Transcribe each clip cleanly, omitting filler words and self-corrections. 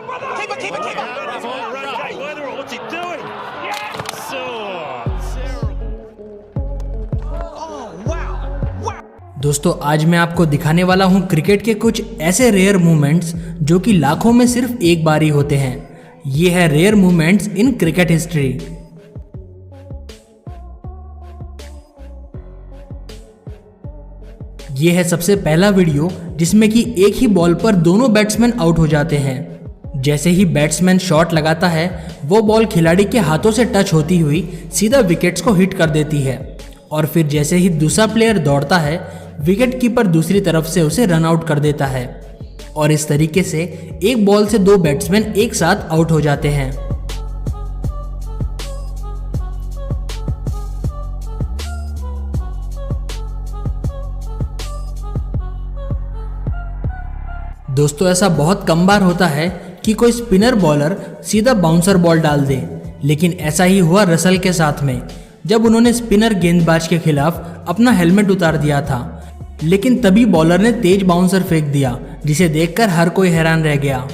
Keep it. What's he doing? So दोस्तों आज मैं आपको दिखाने वाला हूं क्रिकेट के कुछ ऐसे रेयर मूवमेंट्स जो कि लाखों में सिर्फ एक बार ही होते हैं। ये है rare movements in cricket history. ये है सबसे पहला वीडियो जिसमें कि एक ही बॉल पर दोनों बैट्समैन आउट हो जाते हैं। जैसे ही बैट्समैन शॉट लगाता है वो बॉल खिलाड़ी के हाथों से टच होती हुई सीधा विकेट्स को हिट कर देती है और फिर जैसे ही दूसरा प्लेयर दौड़ता है विकेट कीपर दूसरी तरफ से उसे रन आउट कर देता है और इस तरीके से एक बॉल से दो बैट्समैन एक साथ आउट हो जाते हैं। दोस्तों ऐसा बहुत कम बार होता है कि कोई स्पिनर बॉलर सीधा बाउंसर बॉल डाल दे, लेकिन ऐसा ही हुआ रसल के साथ में जब उन्होंने स्पिनर गेंदबाज के खिलाफ अपना हेलमेट उतार दिया था, लेकिन तभी बॉलर ने तेज बाउंसर फेंक दिया जिसे देखकर हर कोई हैरान रह गया।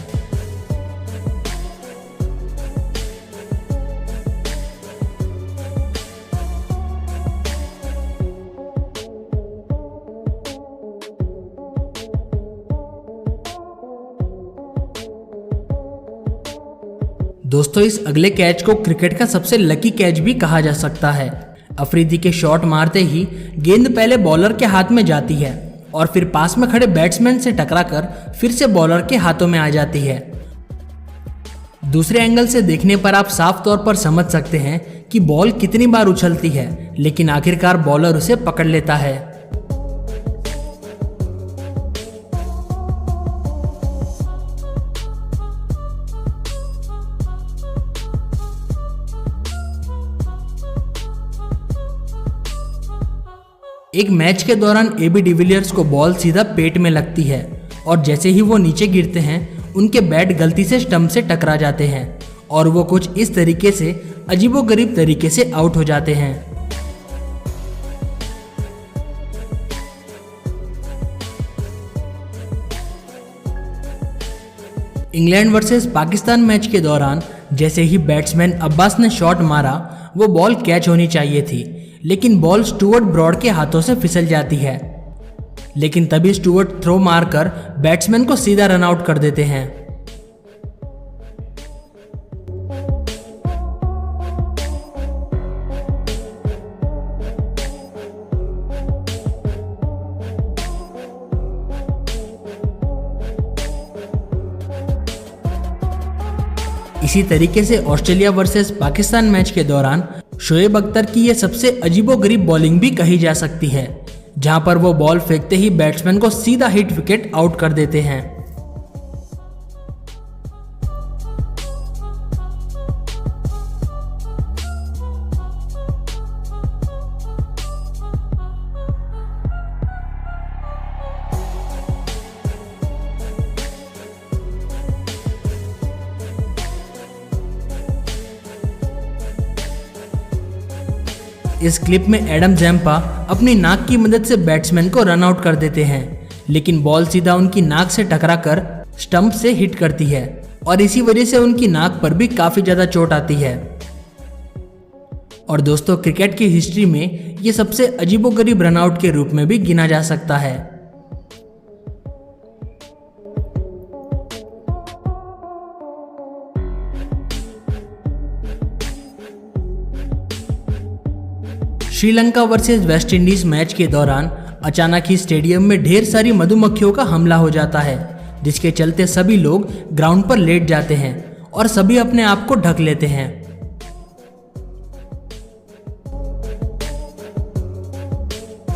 दोस्तों इस अगले कैच को क्रिकेट का सबसे लकी कैच भी कहा जा सकता है। अफरीदी के शॉट मारते ही गेंद पहले बॉलर के हाथ में जाती है और फिर पास में खड़े बैट्समैन से टकराकर फिर से बॉलर के हाथों में आ जाती है। दूसरे एंगल से देखने पर आप साफ तौर पर समझ सकते हैं कि बॉल कितनी बार उछलती है, लेकिन आखिरकार बॉलर उसे पकड़ लेता है। एक मैच के दौरान एबी डिविलियर्स को बॉल सीधा पेट में लगती है और जैसे ही वो नीचे गिरते हैं उनके बैट गलती से स्टंप से टकरा जाते हैं और वो कुछ इस तरीके से अजीबोगरीब तरीके से आउट हो जाते हैं। इंग्लैंड वर्सेस पाकिस्तान मैच के दौरान जैसे ही बैट्समैन अब्बास ने शॉट मारा वो बॉल कैच होनी चाहिए थी, लेकिन बॉल स्टुअर्ट ब्रॉड के हाथों से फिसल जाती है, लेकिन तभी स्टुअर्ट थ्रो मारकर बैट्समैन को सीधा रन आउट कर देते हैं। इसी तरीके से ऑस्ट्रेलिया वर्सेस पाकिस्तान मैच के दौरान शोएब अख्तर की यह सबसे अजीबोगरीब बॉलिंग भी कही जा सकती है, जहां पर वो बॉल फेंकते ही बैट्समैन को सीधा हिट विकेट आउट कर देते हैं। इस क्लिप में एडम जैम्पा अपनी नाक की मदद से बैट्समैन को रन आउट कर देते हैं, लेकिन बॉल सीधा उनकी नाक से टकराकर स्टंप से हिट करती है और इसी वजह से उनकी नाक पर भी काफी ज्यादा चोट आती है। और दोस्तों क्रिकेट की हिस्ट्री में ये सबसे अजीबोगरीब रन आउट के रूप में भी गिना जा सकता है। Sri Lanka versus West Indies match के दौरान अचानक ही स्टेडियम में ढेर सारी मधुमक्खियों का हमला हो जाता है, जिसके चलते सभी लोग ग्राउंड पर लेट जाते हैं और सभी अपने आप को ढक लेते हैं।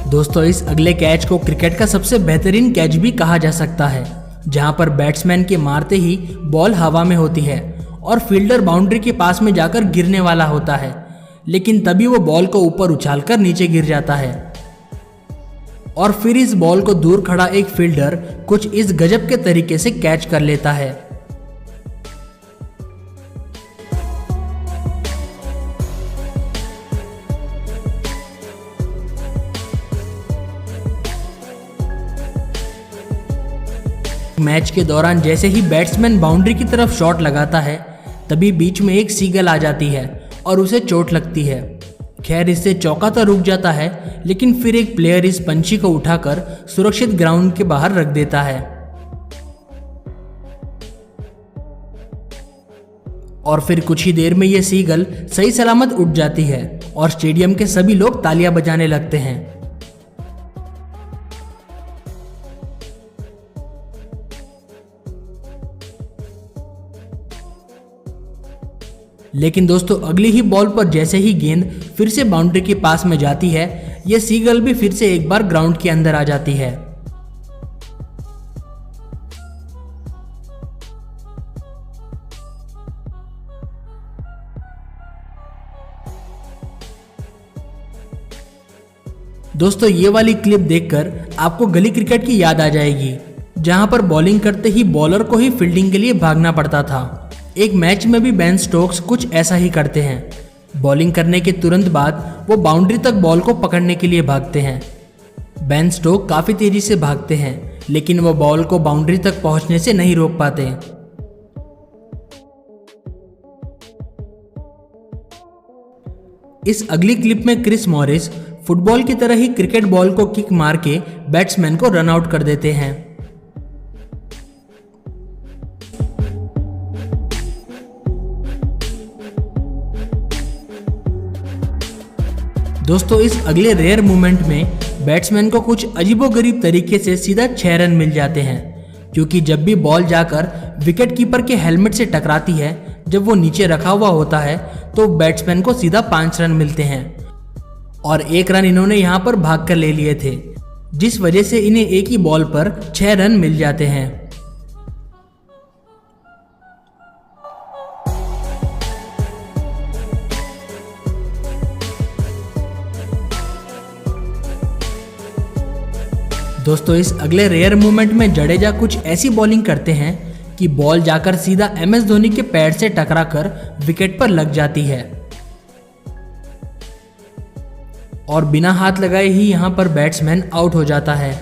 दोस्तों इस अगले कैच को क्रिकेट का सबसे बेहतरीन कैच भी कहा जा सकता है, जहां पर बैट्समैन के मारते ही बॉल हवा में होती है और फील्डर बाउंड्री के पास में जाकर गिरने वाला होता है, लेकिन तभी वो बॉल को ऊपर उछालकर नीचे गिर जाता है और फिर इस बॉल को दूर खड़ा एक फील्डर कुछ इस गजब के तरीके से कैच कर लेता है। मैच के दौरान जैसे ही बैट्समैन बाउंड्री की तरफ शॉट लगाता है तभी बीच में एक सीगल आ जाती है और उसे चोट लगती है। खैर इससे चौका तो रुक जाता है, लेकिन फिर एक प्लेयर इस पंछी को उठाकर सुरक्षित ग्राउंड के बाहर रख देता है और फिर कुछ ही देर में यह सीगल सही सलामत उड़ जाती है और स्टेडियम के सभी लोग तालियां बजाने लगते हैं। लेकिन दोस्तों अगली ही बॉल पर जैसे ही गेंद फिर से बाउंड्री के पास में जाती है, यह सीगल भी फिर से एक बार ग्राउंड के अंदर आ जाती है। दोस्तों ये वाली क्लिप देखकर आपको गली क्रिकेट की याद आ जाएगी, जहां पर बॉलिंग करते ही बॉलर को ही फील्डिंग के लिए भागना पड़ता था। एक मैच में भी बेन स्टोक्स कुछ ऐसा ही करते हैं। बॉलिंग करने के तुरंत बाद वो बाउंड्री तक बॉल को पकड़ने के लिए भागते हैं। बेन स्टोक काफी तेजी से भागते हैं, लेकिन वो बॉल को बाउंड्री तक पहुंचने से नहीं रोक पाते। इस अगली क्लिप में क्रिस मॉरिस फुटबॉल की तरह ही क्रिकेट बॉल को किक मार के बैट्समैन को रन आउट कर देते हैं। दोस्तों इस अगले रेयर मूवमेंट में बैट्समैन को कुछ अजीबोगरीब तरीके से सीधा 6 रन मिल जाते हैं, क्योंकि जब भी बॉल जाकर विकेट कीपर के हेलमेट से टकराती है, जब वो नीचे रखा हुआ होता है तो बैट्समैन को सीधा 5 रन मिलते हैं और 1 रन इन्होंने यहाँ पर भाग कर ले लिए थे, जिस वजह से इन्हें एक ही बॉल पर 6 रन मिल जाते हैं। दोस्तों इस अगले रेयर मूवमेंट में जडेजा कुछ ऐसी बॉलिंग करते हैं कि बॉल जाकर सीधा MS धोनी के पैर से टकराकर विकेट पर लग जाती है और बिना हाथ लगाए ही यहां पर बैट्समैन आउट हो जाता है।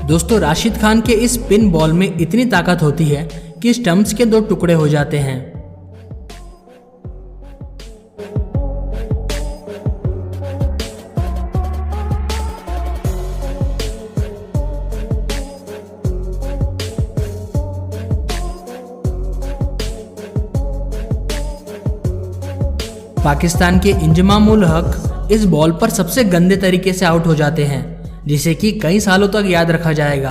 दोस्तों राशिद खान के इस स्पिन बॉल में इतनी ताकत होती है कि स्टंप्स के 2 टुकड़े हो जाते हैं। पाकिस्तान के इंजमाम उल हक इस बॉल पर सबसे गंदे तरीके से आउट हो जाते हैं, जिसे कि कई सालों तक याद रखा जाएगा।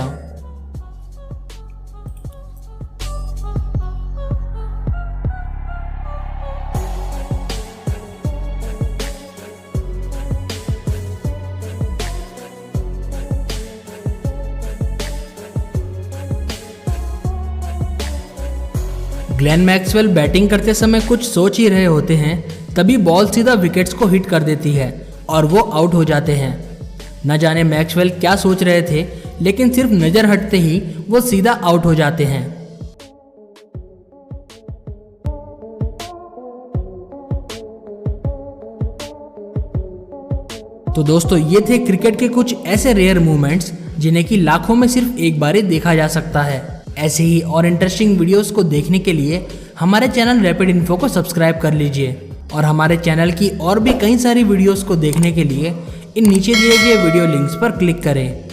ग्लेन मैक्सवेल बैटिंग करते समय कुछ सोच ही रहे होते हैं, तभी बॉल सीधा विकेट्स को हिट कर देती है और वो आउट हो जाते हैं। न जाने मैक्सवेल क्या सोच रहे थे, लेकिन सिर्फ नजर हटते ही वो सीधा आउट हो जाते हैं। तो दोस्तों ये थे क्रिकेट के कुछ ऐसे रेयर मूवमेंट्स जिन्हें कि लाखों में सिर्फ एक बार ही देखा जा सकता है। ऐसे ही और इंटरेस्टिंग वीडियोस को देखने के लिए हमारे चैनल रैपिड इन्फो को सब्सक्राइब कर लीजिए और हमारे चैनल की और भी कई सारी वीडियोस को देखने के लिए इन नीचे दिए गए वीडियो लिंक्स पर क्लिक करें।